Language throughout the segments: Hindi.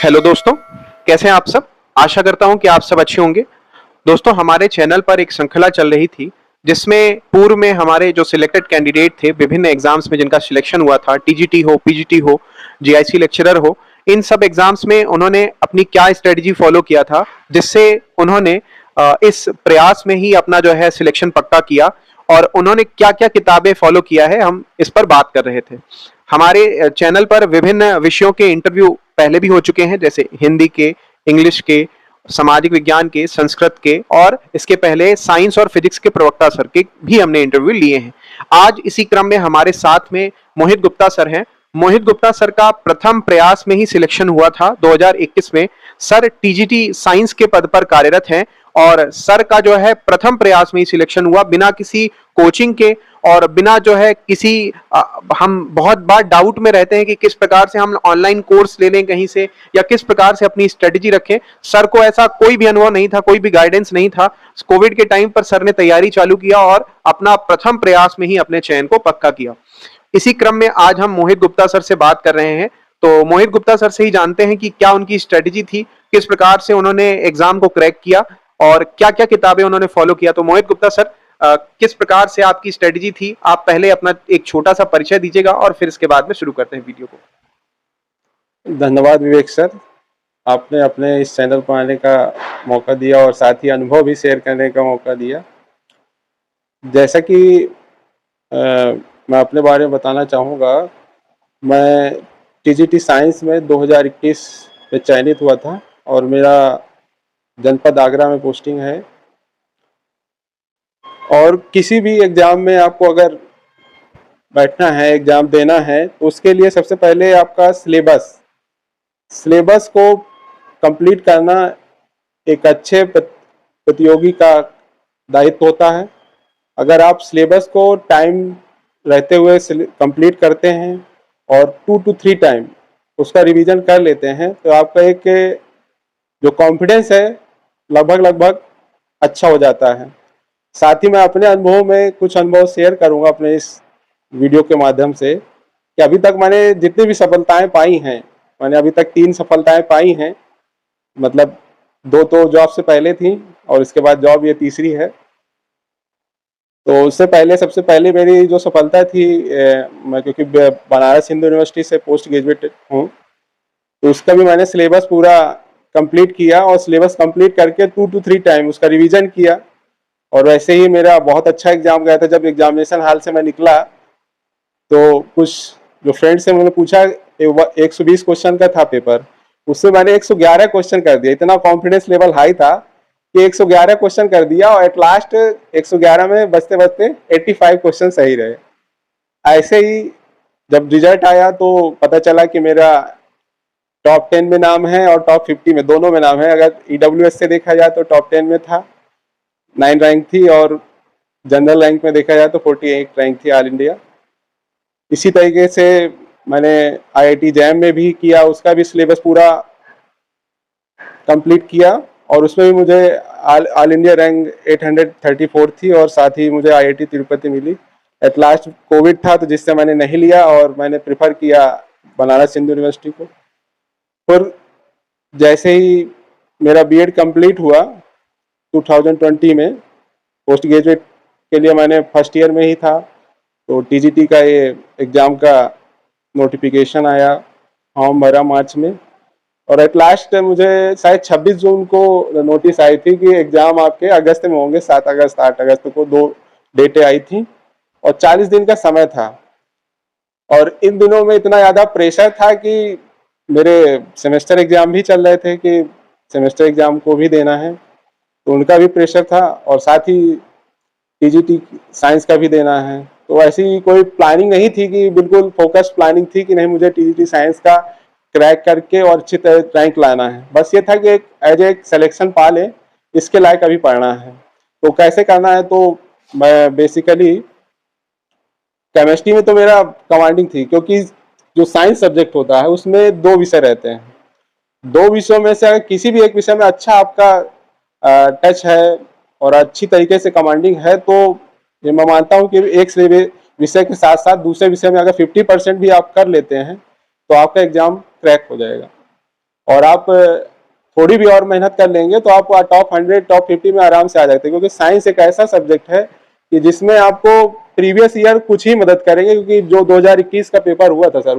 हेलो दोस्तों, कैसे हैं आप सब। आशा करता हूं कि आप सब अच्छे होंगे। दोस्तों, हमारे चैनल पर एक श्रृंखला चल रही थी जिसमें पूर्व में हमारे जो सिलेक्टेड कैंडिडेट थे विभिन्न एग्जाम्स में जिनका सिलेक्शन हुआ था, टीजीटी हो, पीजीटी हो, जीआईसी लेक्चरर हो, इन सब एग्जाम्स में उन्होंने अपनी क्या स्ट्रेटजी फॉलो किया था जिससे उन्होंने इस प्रयास में ही अपना जो है सिलेक्शन पक्का किया और उन्होंने क्या क्या किताबें फॉलो किया है, हम इस पर बात कर रहे थे। हमारे चैनल पर विभिन्न विषयों के इंटरव्यू पहले भी हो चुके हैं, जैसे हिंदी के, इंग्लिश के, सामाजिक विज्ञान के, संस्कृत के, और इसके पहले साइंस और फिजिक्स के प्रवक्ता सर के भी हमने इंटरव्यू लिए हैं। आज इसी क्रम में हमारे साथ में मोहित गुप्ता सर हैं। मोहित गुप्ता सर का प्रथम प्रयास में ही सिलेक्शन हुआ था 2021 में। सर टीजीटी साइंस के पद पर कार्यरत हैं और सर का जो है प्रथम प्रयास में ही सिलेक्शन हुआ, बिना किसी कोचिंग के और बिना जो है किसी हम बहुत बार डाउट में रहते हैं कि किस प्रकार से हम ऑनलाइन कोर्स ले लें कहीं से या किस प्रकार से अपनी स्ट्रेटजी रखें। सर को ऐसा कोई भी अनुभव नहीं था, कोई भी गाइडेंस नहीं था। कोविड के टाइम पर सर ने तैयारी चालू किया और अपना प्रथम प्रयास में ही अपने चयन को पक्का किया। इसी क्रम में आज हम मोहित गुप्ता सर से बात कर रहे हैं, तो मोहित गुप्ता सर से ही जानते हैं कि क्या उनकी स्ट्रेटजी थी, किस प्रकार से उन्होंने एग्जाम को क्रैक किया और क्या क्या किताबें उन्होंने फॉलो किया। तो मोहित गुप्ता सर, किस प्रकार से आपकी स्ट्रेटजी थी, आप पहले अपना एक छोटा सा परिचय दीजिएगा और फिर इसके बाद में शुरू करते हैं वीडियो को। धन्यवाद विवेक सर, आपने अपने इस चैनल पर आने का मौका दिया और साथ ही अनुभव भी शेयर करने का मौका दिया। जैसा कि मैं अपने बारे में बताना चाहूँगा, मैं टीजीटी साइंस में 2021 में चयनित हुआ था और मेरा जनपद आगरा में पोस्टिंग है। और किसी भी एग्ज़ाम में आपको अगर बैठना है, एग्ज़ाम देना है, तो उसके लिए सबसे पहले आपका सिलेबस को कंप्लीट करना एक अच्छे प्रतियोगी का दायित्व होता है। अगर आप सिलेबस को टाइम रहते हुए कंप्लीट करते हैं और 2 to 3 टाइम उसका रिवीजन कर लेते हैं, तो आपका एक जो कॉन्फिडेंस है लगभग अच्छा हो जाता है। साथ ही मैं अपने अनुभव में कुछ अनुभव शेयर करूंगा अपने इस वीडियो के माध्यम से कि अभी तक मैंने जितनी भी सफलताएं पाई हैं, मैंने अभी तक 3 सफलताएं पाई हैं। मतलब 2 तो जॉब से पहले थी और इसके बाद जॉब ये तीसरी है। तो उससे पहले सबसे पहले मेरी जो सफलता थी, मैं क्योंकि बनारस हिंदू यूनिवर्सिटी से पोस्ट ग्रेजुएट हूँ, तो उसका भी मैंने सिलेबस पूरा कंप्लीट किया और सिलेबस कंप्लीट करके 2 to 3 टाइम उसका रिवीजन किया। और वैसे ही मेरा बहुत अच्छा एग्जाम गया था। जब एग्जामिनेशन हॉल से मैं निकला तो कुछ जो फ्रेंड्स से मैंने पूछा, 120 क्वेश्चन का था पेपर, उससे मैंने 111 क्वेश्चन कर दिया। इतना कॉन्फिडेंस लेवल हाई था कि 111 क्वेश्चन कर दिया और एट लास्ट 111 में बचते बचते 85 क्वेश्चन सही रहे। ऐसे ही जब रिजल्ट आया तो पता चला कि मेरा टॉप 10 में नाम है और टॉप 50 में, दोनों में नाम है। अगर ईडब्ल्यूएस से देखा जाए तो टॉप 10 में था, 9 रैंक थी, और जनरल रैंक में देखा जाए तो 48 रैंक थी ऑल इंडिया। इसी तरीके से मैंने आईआईटी जैम में भी किया, उसका भी सिलेबस पूरा कंप्लीट किया और उसमें भी मुझे ऑल इंडिया रैंक 834 थी और साथ ही मुझे आईआईटी तिरुपति मिली। एट लास्ट कोविड था तो जिससे मैंने नहीं लिया और मैंने प्रेफर किया बनारस हिंदू यूनिवर्सिटी को। फिर जैसे ही मेरा बीएड कंप्लीट हुआ 2020 में, पोस्ट ग्रेजुएट के लिए मैंने फर्स्ट ईयर में ही था, तो टीजीटी का ये एग्ज़ाम का नोटिफिकेशन आया, फॉर्म भरा मार्च में, और एट लास्ट मुझे शायद 26 जून को नोटिस आई थी कि एग्ज़ाम आपके अगस्त में होंगे। 7 अगस्त 8 अगस्त को 2 डेटें आई थी और 40 दिन का समय था। और इन दिनों में इतना ज़्यादा प्रेशर था कि मेरे सेमेस्टर एग्ज़ाम भी चल रहे थे कि सेमेस्टर एग्ज़ाम को भी देना है, तो उनका भी प्रेशर था और साथ ही टीजीटी साइंस का भी देना है। तो ऐसी कोई प्लानिंग नहीं थी कि बिल्कुल फोकस प्लानिंग थी कि नहीं मुझे टीजीटी साइंस का क्रैक करके और अच्छी तरह रैंक लाना है। बस ये था कि एक एज एक सिलेक्शन पा ले, इसके लायक अभी पढ़ना है। तो कैसे करना है, तो मैं बेसिकली केमिस्ट्री में तो मेरा कमांडिंग थी, क्योंकि जो साइंस सब्जेक्ट होता है उसमें 2 विषय रहते हैं। 2 विषयों में से अगर किसी भी एक विषय में अच्छा आपका टच है और अच्छी तरीके से कमांडिंग है, तो ये मैं मानता हूँ कि एक विषय के साथ साथ दूसरे विषय में अगर 50% भी आप कर लेते हैं तो आपका एग्जाम क्रैक हो जाएगा। और आप थोड़ी भी और मेहनत कर लेंगे तो आप टॉप 100 टॉप 50 में आराम से आ जाते हैं, क्योंकि साइंस एक ऐसा सब्जेक्ट है कि जिसमें आपको प्रीवियस ईयर कुछ ही मदद करेंगे, क्योंकि जो 2021 का पेपर हुआ था सर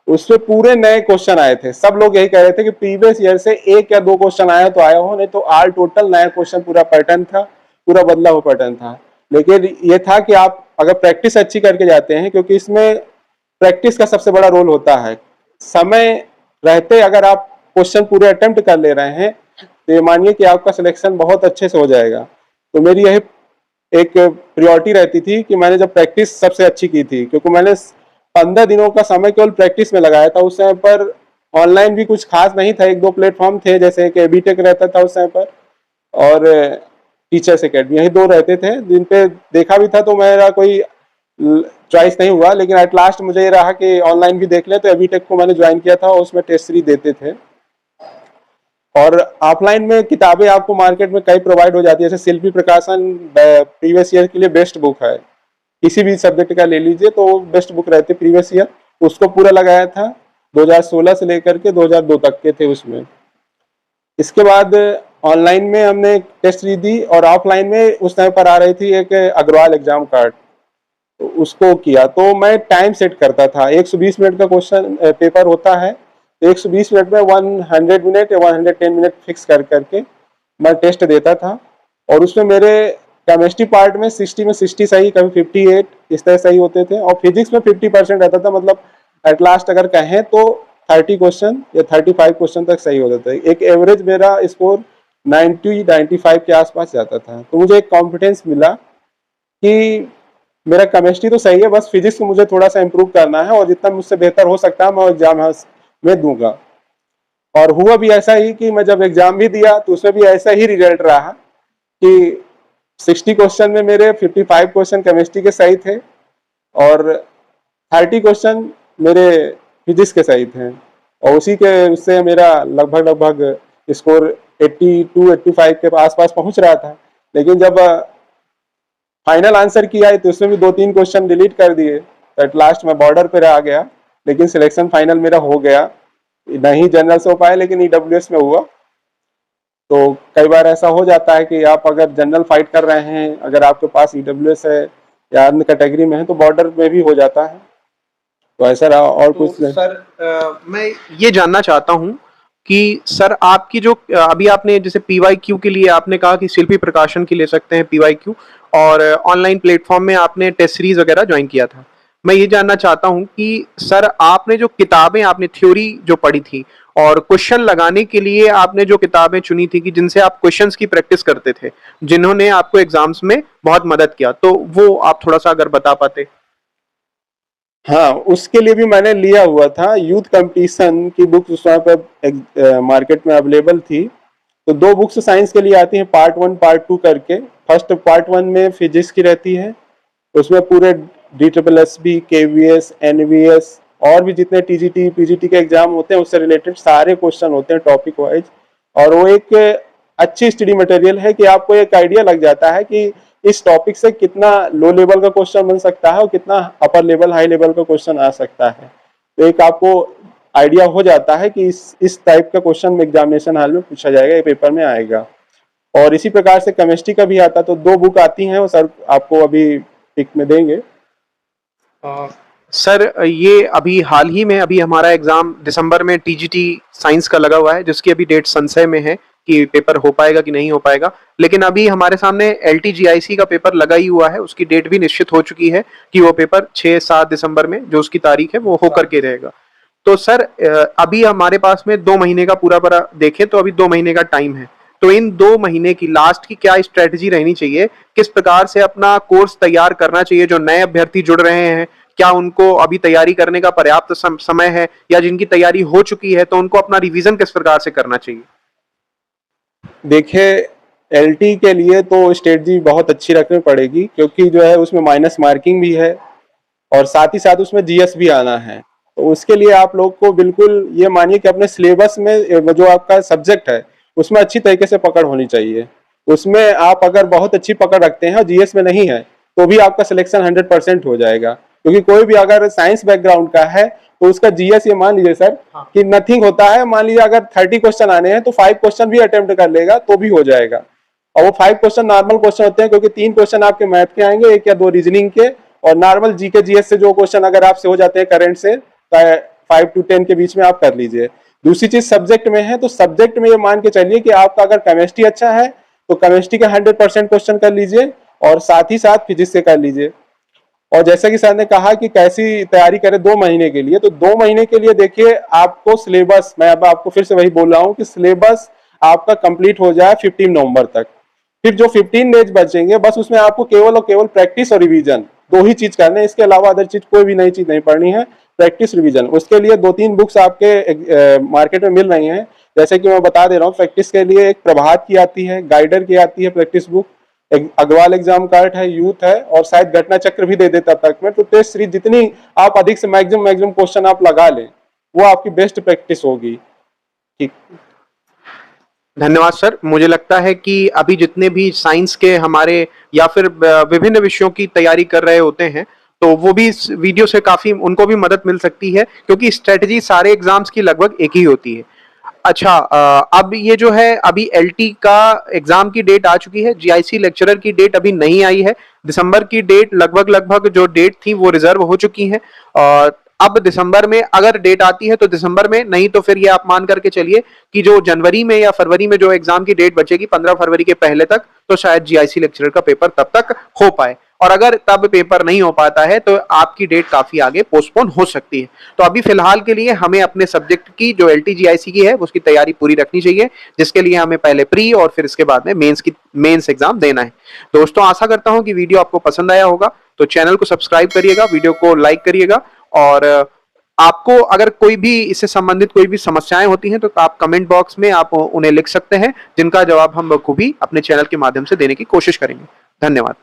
उसमें पूरे नए क्वेश्चन आए थे। सब लोग यही कह रहे थे कि प्रीवियस ईयर से एक या दो क्वेश्चन आया तो आया हो, नहीं तो ऑल टोटल नया क्वेश्चन पूरा पैटर्न था, पूरा बदला हुआ पैटर्न था। लेकिन ये था कि आप अगर प्रैक्टिस अच्छी करके जाते हैं, क्योंकि इसमें प्रैक्टिस का सबसे बड़ा रोल होता है। समय रहते अगर आप क्वेश्चन पूरे अटेम्प्ट कर ले रहे हैं तो ये मानिए कि आपका सिलेक्शन बहुत अच्छे से हो जाएगा। तो मेरी यही एक प्रायोरिटी रहती थी कि मैंने जब प्रैक्टिस सबसे अच्छी की थी, क्योंकि मैंने 15 दिनों का समय केवल प्रैक्टिस में लगाया था। उस समय पर ऑनलाइन भी कुछ खास नहीं था, एक दो प्लेटफॉर्म थे जैसे कि बीटेक रहता था उस समय पर, और टीचर्स एकेडमी, यही दो रहते थे जिन पे देखा भी था। तो मेरा कोई चॉइस नहीं हुआ, लेकिन एट लास्ट मुझे ये रहा कि ऑनलाइन भी देख ले, तो बीटेक को मैंने ज्वाइन किया था और उसमें टेस्ट सीरीज देते थे। और ऑफलाइन में किताबें आपको मार्केट में कई प्रोवाइड हो जाती है, जैसे शिल्पी प्रकाशन प्रीवियस ईयर के लिए बेस्ट बुक है, किसी भी सब्जेक्ट का ले लीजिए तो बेस्ट बुक रहती है प्रीवियस ईयर। उसको पूरा लगाया था, 2016 से लेकर के 2002 तक के थे उसमें। इसके बाद ऑनलाइन में हमने टेस्ट सीरीज दी, और ऑफलाइन में उस टाइम पर आ रही थी एक अग्रवाल एग्जाम कार्ड, तो उसको किया। तो मैं टाइम सेट करता था, 120 मिनट का क्वेश्चन पेपर होता है, तो 120 मिनट में 100 मिनट या 110 मिनट फिक्स कर करके मैं टेस्ट देता था। और उसमें मेरे केमिस्ट्री पार्ट में 60 में 60 सही, कभी 58 इस तरह सही होते थे, और फिजिक्स में 50% रहता था। मतलब एट लास्ट अगर कहें तो 30 क्वेश्चन या 35 क्वेश्चन तक सही होता था। एक एवरेज मेरा स्कोर 90-95 के आसपास जाता था। तो मुझे एक कॉन्फिडेंस मिला कि मेरा केमिस्ट्री तो सही है, बस फिजिक्स को मुझे थोड़ा सा इम्प्रूव करना है, और जितना मुझसे बेहतर हो सकता है मैं एग्जाम में दूंगा। और हुआ भी ऐसा ही कि मैं जब एग्जाम भी दिया तो उसमें भी ऐसा ही रिजल्ट रहा कि 60 क्वेश्चन में मेरे 55 क्वेश्चन केमिस्ट्री के सही थे, और 30 क्वेश्चन मेरे फिजिक्स के सही थे, और उसी के उससे मेरा लगभग स्कोर 82-85 के आसपास पहुंच रहा था। लेकिन जब फाइनल आंसर किया तो उसमें भी 2-3 क्वेश्चन डिलीट कर दिए, तो एट लास्ट मैं बॉर्डर पे आ गया। लेकिन सिलेक्शन फाइनल मेरा हो गया, नहीं जनरल से हो पाया लेकिन ईडब्ल्यूएस में हुआ। तो कई बार ऐसा हो जाता है कि आप अगर जनरल फाइट कर रहे हैं, अगर आपके पास ईडब्ल्यूएस है या अन्य कैटेगरी में है, तो बॉर्डर में भी हो जाता है। तो ऐसा रहा, और तो कुछ नहीं। सर मैं ये जानना चाहता हूँ कि सर आपकी जो अभी आपने जैसे पीवाईक्यू के लिए आपने कहा कि शिल्पी प्रकाशन की ले सकते हैं पीवाईक्यू, और ऑनलाइन प्लेटफॉर्म में आपने टेस्ट सीरीज वगैरह ज्वाइन किया था। मैं ये जानना चाहता हूँ कि सर आपने जो किताबें आपने थ्योरी जो पढ़ी थी और क्वेश्चन लगाने के लिए आपने जो किताबें चुनी थी कि जिनसे आप क्वेश्चंस की प्रैक्टिस करते थे, जिन्होंने आपको एग्जाम्स में बहुत मदद किया, तो वो आप थोड़ा सा अगर बता पाते। हाँ, उसके लिए भी मैंने लिया हुआ था। यूथ कंपटीशन की बुक उस समय पर मार्केट में अवेलेबल थी। तो दो बुक्स साइंस के लिए आती हैं, पार्ट 1 पार्ट 2 करके। फर्स्ट पार्ट 1 में फिजिक्स की रहती है, उसमें पूरे DSSB, KVS, NVS और भी जितने TGT PGT के एग्जाम होते हैं उससे रिलेटेड सारे क्वेश्चन होते हैं टॉपिक वाइज। और वो एक अच्छी स्टडी मटेरियल है कि आपको एक आइडिया लग जाता है कि इस टॉपिक से कितना लो लेवल का क्वेश्चन बन सकता है और कितना अपर लेवल हाई लेवल का क्वेश्चन आ सकता है। तो एक आपको आइडिया हो जाता है कि इस टाइप का क्वेश्चन एग्जामिनेशन हॉल में पूछा जाएगा, ये पेपर में आएगा। और इसी प्रकार से केमिस्ट्री का भी आता, तो दो बुक आती हैं, वो सर आपको अभी पिक में देंगे। सर ये अभी हाल ही में अभी हमारा एग्जाम दिसंबर में TGT साइंस का लगा हुआ है, जिसकी अभी डेट संशय में है कि पेपर हो पाएगा कि नहीं हो पाएगा। लेकिन अभी हमारे सामने LTGIC का पेपर लगा ही हुआ है, उसकी डेट भी निश्चित हो चुकी है कि वो पेपर 6-7 दिसंबर में जो उसकी तारीख है वो होकर के रहेगा। तो सर अभी हमारे पास में 2 महीने का पूरा देखें तो अभी 2 महीने का टाइम है। तो इन 2 महीने की लास्ट की क्या स्ट्रेटजी रहनी चाहिए, किस प्रकार से अपना कोर्स तैयार करना चाहिए? जो नए अभ्यर्थी जुड़ रहे हैं, क्या उनको अभी तैयारी करने का पर्याप्त समय है, या जिनकी तैयारी हो चुकी है तो उनको अपना रिवीजन किस प्रकार से करना चाहिए? देखिए, LT के लिए तो स्ट्रेटजी बहुत अच्छी रखनी पड़ेगी, क्योंकि जो है उसमें माइनस मार्किंग भी है और साथ ही साथ उसमें GS भी आना है। तो उसके लिए आप लोग को बिल्कुल ये मानिए कि अपने सिलेबस में जो आपका सब्जेक्ट है उसमें अच्छी तरीके से पकड़ होनी चाहिए। उसमें आप अगर बहुत अच्छी पकड़ रखते हैं और GS में नहीं है तो भी आपका सिलेक्शन 100% हो जाएगा। क्योंकि कोई भी अगर साइंस बैकग्राउंड का है तो उसका जीएस ये मान लीजिए सर कि नथिंग होता है। मान लीजिए अगर 30 क्वेश्चन आने हैं तो 5 क्वेश्चन भी अटेम्प्ट कर लेगा तो भी हो जाएगा। और वो 5 क्वेश्चन नॉर्मल क्वेश्चन होते हैं, क्योंकि 3 क्वेश्चन आपके मैथ के आएंगे, 1 या 2 रीजनिंग के, और नॉर्मल जीके जीएस से जो क्वेश्चन अगर आपसे हो जाते हैं करंट से 5 to 10 के बीच में आप कर लीजिए। दूसरी चीज सब्जेक्ट में है, तो सब्जेक्ट में ये मान के चलिए कि आपका अगर केमिस्ट्री अच्छा है तो केमिस्ट्री का 100% क्वेश्चन कर लीजिए, और साथ ही साथ फिजिक्स से कर लीजिए। और जैसा कि सर ने कहा कि कैसी तैयारी करें 2 महीने के लिए, तो 2 महीने के लिए देखिए आपको सिलेबस, मैं अब आपको फिर से वही बोल रहा हूँ कि सिलेबस आपका कंप्लीट हो जाए 15 नवंबर तक। फिर जो 15 डेज बचेंगे बस उसमें आपको केवल और केवल प्रैक्टिस और रिवीजन 2 ही चीज करने हैं, इसके अलावा अदर चीज कोई भी नई चीज नहीं पढ़नी है, प्रैक्टिस रिवीजन। उसके लिए 2-3 बुक्स आपके मार्केट में मिल रही हैं, जैसे कि मैं बता दे रहा हूँ। प्रैक्टिस के लिए एक प्रभात की आती है, गाइडर की आती है प्रैक्टिस बुक, एक अग्रवाल एग्जाम कार्ड है, यूथ है, और शायद घटना चक्र भी दे देता तक में। तो टेस्ट सीरीज जितनी आप अधिक से मैक्सिमम क्वेश्चन आप लगा लें वो आपकी बेस्ट प्रैक्टिस होगी। ठीक, धन्यवाद सर। मुझे लगता है कि अभी जितने भी साइंस के हमारे या फिर विभिन्न विषयों की तैयारी कर रहे होते हैं तो वो भी इस वीडियो से काफी उनको भी मदद मिल सकती है, क्योंकि स्ट्रेटजी सारे एग्जाम्स की लगभग एक ही होती है। अच्छा, अब ये जो है अभी एलटी का एग्जाम की डेट आ चुकी है, जीआईसी लेक्चरर की डेट अभी नहीं आई है। दिसंबर की डेट लगभग जो डेट थी वो रिजर्व हो चुकी है, और अब दिसंबर में अगर डेट आती है तो दिसंबर में, नहीं तो फिर ये आप मान करके चलिए कि जो जनवरी में या फरवरी में जो एग्जाम की डेट बचेगी 15 फरवरी के पहले तक, तो शायद जीआईसी लेक्चरर का पेपर तब तक हो पाए। और अगर तब पेपर नहीं हो पाता है तो आपकी डेट काफी आगे पोस्टपोन हो सकती है। तो अभी फिलहाल के लिए हमें अपने सब्जेक्ट की जो एलटीजीआईसी की है उसकी तैयारी पूरी रखनी चाहिए, जिसके लिए हमें पहले प्री और फिर इसके बाद में मेंस एग्जाम देना है। दोस्तों, आशा करता हूं कि वीडियो आपको पसंद आया होगा, तो चैनल को सब्सक्राइब करिएगा, वीडियो को लाइक करिएगा, और आपको अगर कोई भी इससे संबंधित कोई भी समस्याएं होती हैं तो आप कमेंट बॉक्स में आप उन्हें लिख सकते हैं, जिनका जवाब हम बखूबी अपने चैनल के माध्यम से देने की कोशिश करेंगे। धन्यवाद।